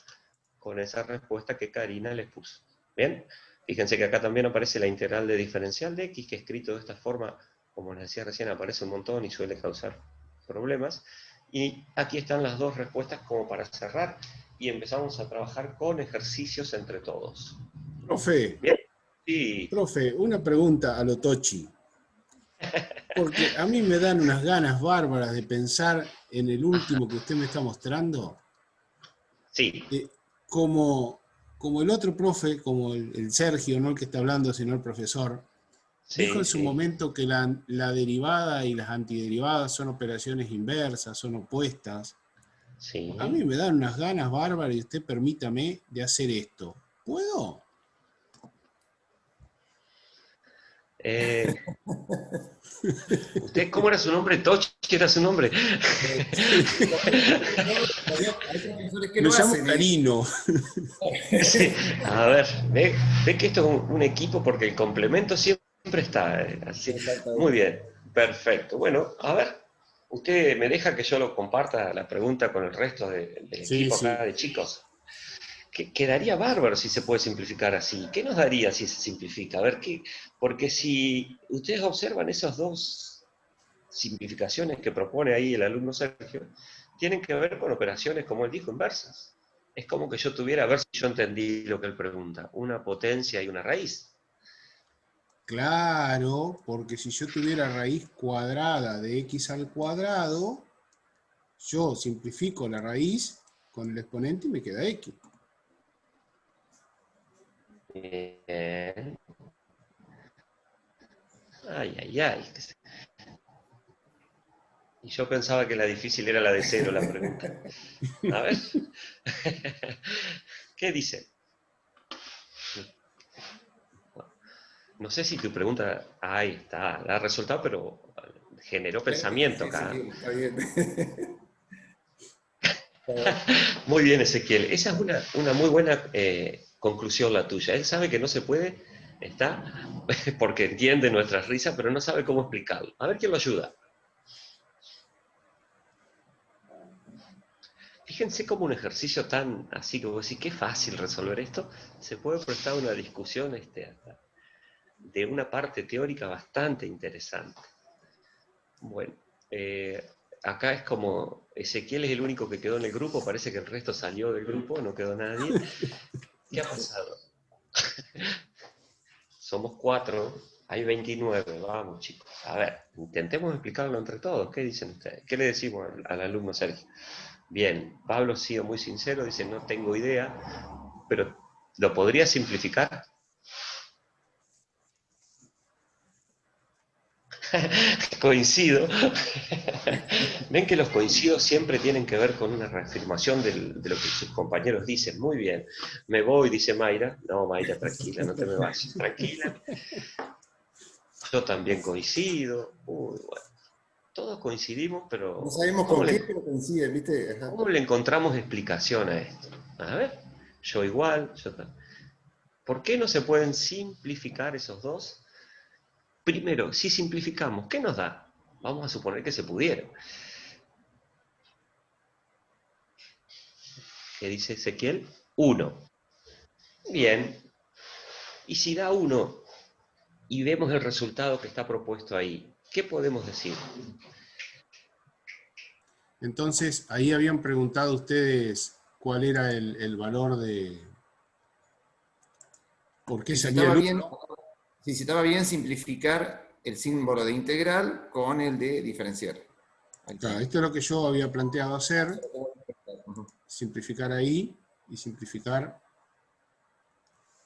con esa respuesta que Karina les puso. ¿Bien? Fíjense que acá también aparece la integral de diferencial de x, que escrito de esta forma, como les decía recién, aparece un montón y suele causar problemas. Y aquí están las dos respuestas como para cerrar, y empezamos a trabajar con ejercicios entre todos. Profe, ¿Bien? Sí. profe, una pregunta a lo Tochi. Porque a mí me dan unas ganas bárbaras de pensar en el último que usted me está mostrando. Sí. Como el otro profe, como el Sergio, no el que está hablando, sino el profesor, dijo en su Sí. momento que la derivada y las antiderivadas son operaciones inversas, son opuestas. Sí. A mí me dan unas ganas bárbaras y usted permítame de hacer esto. ¿Puedo? ¿Usted cómo era su nombre? Tochi era su nombre. Hay profesores que Me lo llamo hacen, ¿eh? Carino. Sí. A ver, ve que esto es un equipo porque el complemento siempre está así. Muy Exactamente. bien, perfecto. Bueno, a ver, usted me deja que yo lo comparta la pregunta con el resto del Sí, equipo acá sí. de chicos. Quedaría bárbaro si se puede simplificar así. ¿Qué nos daría si se simplifica? A ver, porque si ustedes observan esas dos simplificaciones que propone ahí el alumno Sergio, tienen que ver con operaciones, como él dijo, inversas. Es como que yo tuviera, a ver si yo entendí lo que él pregunta, una potencia y una raíz. Claro, porque si yo tuviera raíz cuadrada de x al cuadrado, yo simplifico la raíz con el exponente y me queda x. Bien. Ay, ay, ay. Y yo pensaba que la difícil era la de cero, la pregunta. A ver. ¿Qué dice? No sé si tu pregunta, ahí está, la ha resultado, pero generó pensamiento Sí, acá. está bien. Muy bien, Ezequiel. Esa es una muy buena conclusión la tuya. Él sabe que no se puede, está, porque entiende nuestras risas, pero no sabe cómo explicarlo. A ver quién lo ayuda. Fíjense cómo un ejercicio tan así que vos decís, qué fácil resolver esto, se puede prestar una discusión de una parte teórica bastante interesante. Bueno, acá es como Ezequiel es el único que quedó en el grupo, parece que el resto salió del grupo, no quedó nadie. ¿Qué ha pasado? Somos 4, hay 29, vamos chicos. A ver, intentemos explicarlo entre todos. ¿Qué dicen ustedes? ¿Qué le decimos al alumno Sergio? Bien, Pablo ha sido muy sincero, dice no tengo idea, pero ¿lo podría simplificar? Coincido. Ven que los coincidos siempre tienen que ver con una reafirmación de lo que sus compañeros dicen. Muy bien. Me voy, dice Mayra. No, Mayra, tranquila, no te me vayas. Tranquila. Yo también coincido. Uy, bueno. Todos coincidimos, No pero sabemos con qué, pero coinciden, ¿viste? Ajá. ¿cómo le encontramos explicación a esto? A ver, yo igual, yo también. ¿Por qué no se pueden simplificar esos dos? Primero, si simplificamos, ¿qué nos da? Vamos a suponer que se pudiera. ¿Qué dice Ezequiel? 1. Bien. Y si da 1 y vemos el resultado que está propuesto ahí, ¿qué podemos decir? Entonces, ahí habían preguntado ustedes cuál era el valor de... ¿Por qué Si salía estaba el bien, 1? si estaba bien simplificar el símbolo de integral con el de diferencial. Ahí Claro, está. esto es lo que yo había planteado hacer, Ujú. simplificar ahí y simplificar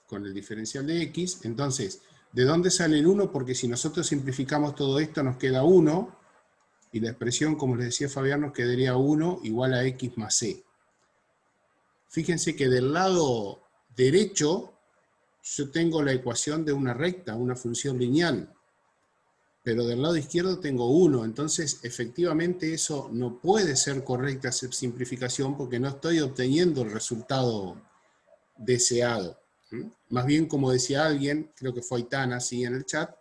con el diferencial de x. Entonces, ¿de dónde sale el 1? Porque si nosotros simplificamos todo esto nos queda 1, y la expresión, como les decía Fabián, nos quedaría 1 igual a x más c. Fíjense que del lado derecho yo tengo la ecuación de una recta, una función lineal, pero del lado izquierdo tengo 1, entonces efectivamente eso no puede ser correcta esa simplificación porque no estoy obteniendo el resultado deseado. Más bien, como decía alguien, creo que fue Aitana, así en el chat,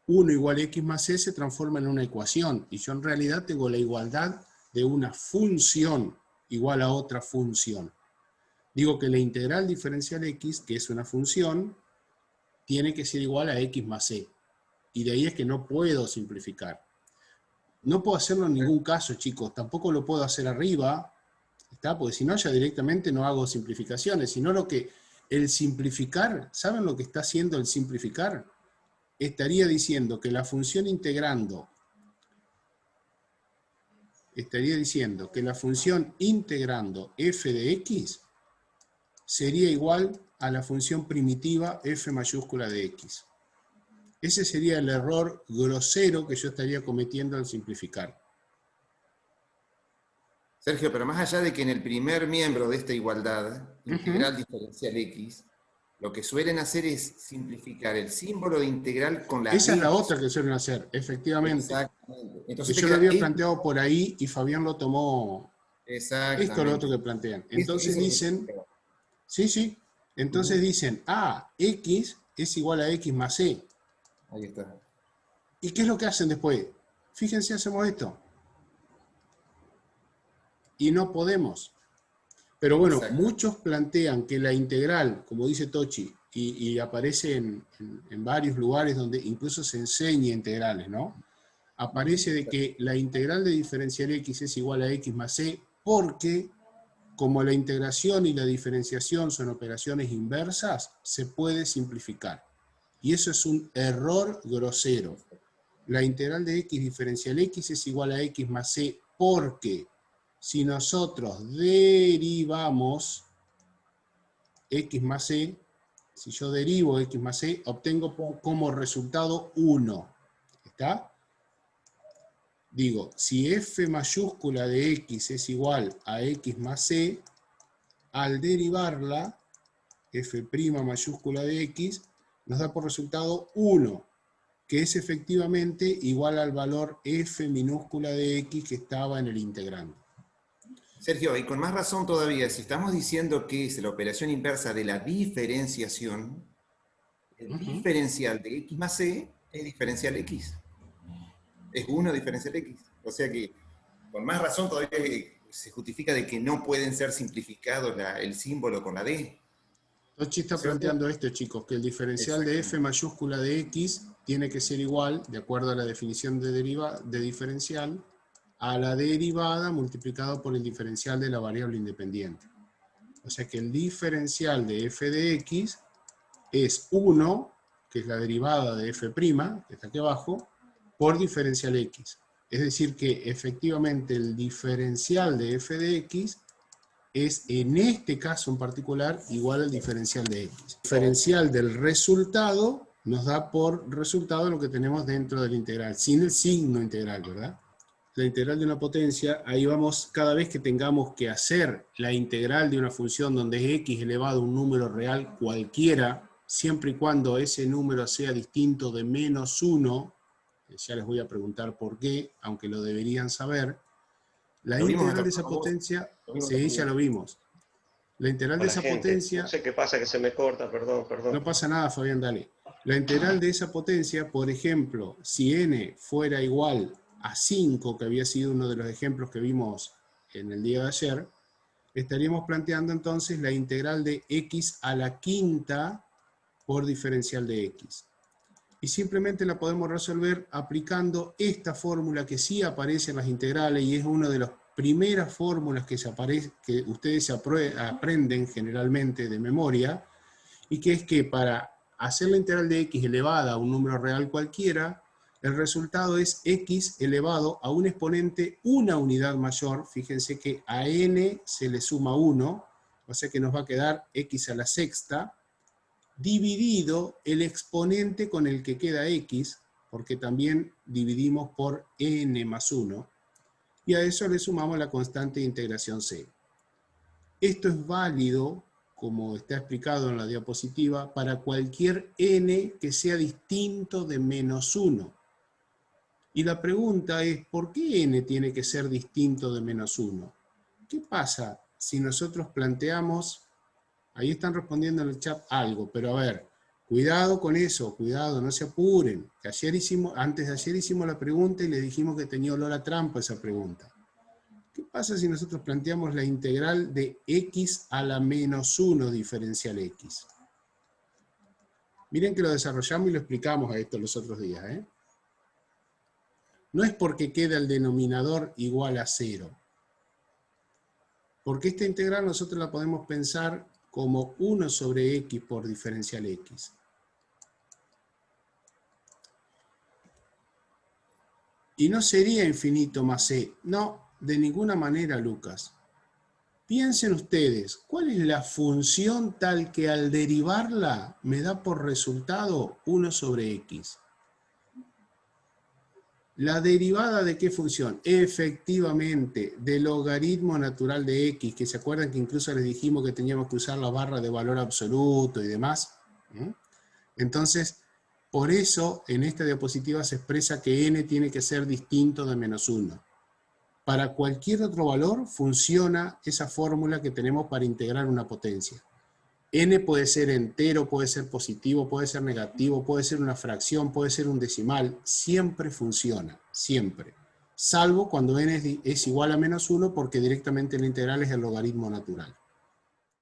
1 igual a x más c se transforma en una ecuación, y yo en realidad tengo la igualdad de una función igual a otra función. Digo que la integral diferencial x, que es una función, tiene que ser igual a x más c. Y de ahí es que no puedo simplificar. No puedo hacerlo en ningún caso, chicos. Tampoco lo puedo hacer arriba, ¿está? Porque si no, ya directamente no hago simplificaciones. Sino el simplificar, ¿saben lo que está haciendo el simplificar? Estaría diciendo que la función integrando, f de x sería igual a la función primitiva f mayúscula de x. Ese sería el error grosero que yo estaría cometiendo al simplificar. Sergio, pero más allá de que en el primer miembro de esta igualdad, integral diferencial x, lo que suelen hacer es simplificar el símbolo de integral con la Esa d. es la otra que suelen hacer, efectivamente. Exactamente. Entonces Yo lo había planteado por ahí y Fabián lo tomó. Exactamente. Esto es lo otro que plantean. Entonces Eso dicen, sí. Entonces dicen, x es igual a x más c. Ahí está. ¿Y qué es lo que hacen después? Fíjense, hacemos esto. Y no podemos. Pero bueno, muchos plantean que la integral, como dice Tochi, y aparece en varios lugares donde incluso se enseña integrales, ¿no? Aparece de que la integral de diferencial x es igual a x más c porque, como la integración y la diferenciación son operaciones inversas, se puede simplificar. Y eso es un error grosero. La integral de x diferencial x es igual a x más c porque si nosotros derivamos x más c, si yo derivo x más c, obtengo como resultado 1. ¿Está? Digo, si f mayúscula de x es igual a x más c, al derivarla, f' mayúscula de x, nos da por resultado 1, que es efectivamente igual al valor f minúscula de x que estaba en el integrando. Sergio, y con más razón todavía, si estamos diciendo que es la operación inversa de la diferenciación, el diferencial de x más c es diferencial x. Es 1 diferencial x. O sea que, con más razón todavía se justifica de que no pueden ser simplificados el símbolo con la d. Tochi está planteando esto, chicos, que el diferencial de f mayúscula de x tiene que ser igual, de acuerdo a la definición de diferencial, a la derivada multiplicado por el diferencial de la variable independiente. O sea que el diferencial de f de x es 1, que es la derivada de f', que está aquí abajo, por diferencial x. Es decir que efectivamente el diferencial de f de x es en este caso en particular igual al diferencial de x. El diferencial del resultado nos da por resultado lo que tenemos dentro del integral, sin el signo integral, ¿verdad? La integral de una potencia, ahí vamos, cada vez que tengamos que hacer la integral de una función donde es x elevado a un número real cualquiera, siempre y cuando ese número sea distinto de menos 1, ya les voy a preguntar por qué, aunque lo deberían saber, la integral de esa potencia, sí, ya lo vimos. La integral de esa potencia... No sé qué pasa, que se me corta, perdón. No pasa nada, Fabián, dale. La integral de esa potencia, por ejemplo, si n fuera igual a 5, que había sido uno de los ejemplos que vimos en el día de ayer, estaríamos planteando entonces la integral de x a la quinta por diferencial de x. Y simplemente la podemos resolver aplicando esta fórmula que sí aparece en las integrales y es una de las primeras fórmulas que ustedes aprenden generalmente de memoria, y que es que para hacer la integral de x elevada a un número real cualquiera, el resultado es x elevado a un exponente una unidad mayor. Fíjense que a n se le suma 1, o sea que nos va a quedar x a la sexta, dividido el exponente con el que queda x, porque también dividimos por n más 1, y a eso le sumamos la constante de integración c. Esto es válido, como está explicado en la diapositiva, para cualquier n que sea distinto de menos 1. Y la pregunta es, ¿por qué n tiene que ser distinto de menos 1? ¿Qué pasa si nosotros planteamos, ahí están respondiendo en el chat algo, pero a ver, cuidado con eso, cuidado, no se apuren. Que antes de ayer hicimos la pregunta y le dijimos que tenía olor a trampa esa pregunta. ¿Qué pasa si nosotros planteamos la integral de x a la menos 1 diferencial x? Miren que lo desarrollamos y lo explicamos a esto los otros días, ¿eh? No es porque queda el denominador igual a 0. Porque esta integral nosotros la podemos pensar como 1 sobre x por diferencial x. Y no sería infinito más c. No, de ninguna manera, Lucas. Piensen ustedes, ¿cuál es la función tal que al derivarla me da por resultado 1 sobre x? ¿La derivada de qué función? Efectivamente, del logaritmo natural de x, que se acuerdan que incluso les dijimos que teníamos que usar la barra de valor absoluto y demás. Entonces, por eso en esta diapositiva se expresa que n tiene que ser distinto de menos 1. Para cualquier otro valor funciona esa fórmula que tenemos para integrar una potencia. N puede ser entero, puede ser positivo, puede ser negativo, puede ser una fracción, puede ser un decimal. Siempre funciona, siempre. Salvo cuando n es igual a menos 1 porque directamente la integral es el logaritmo natural.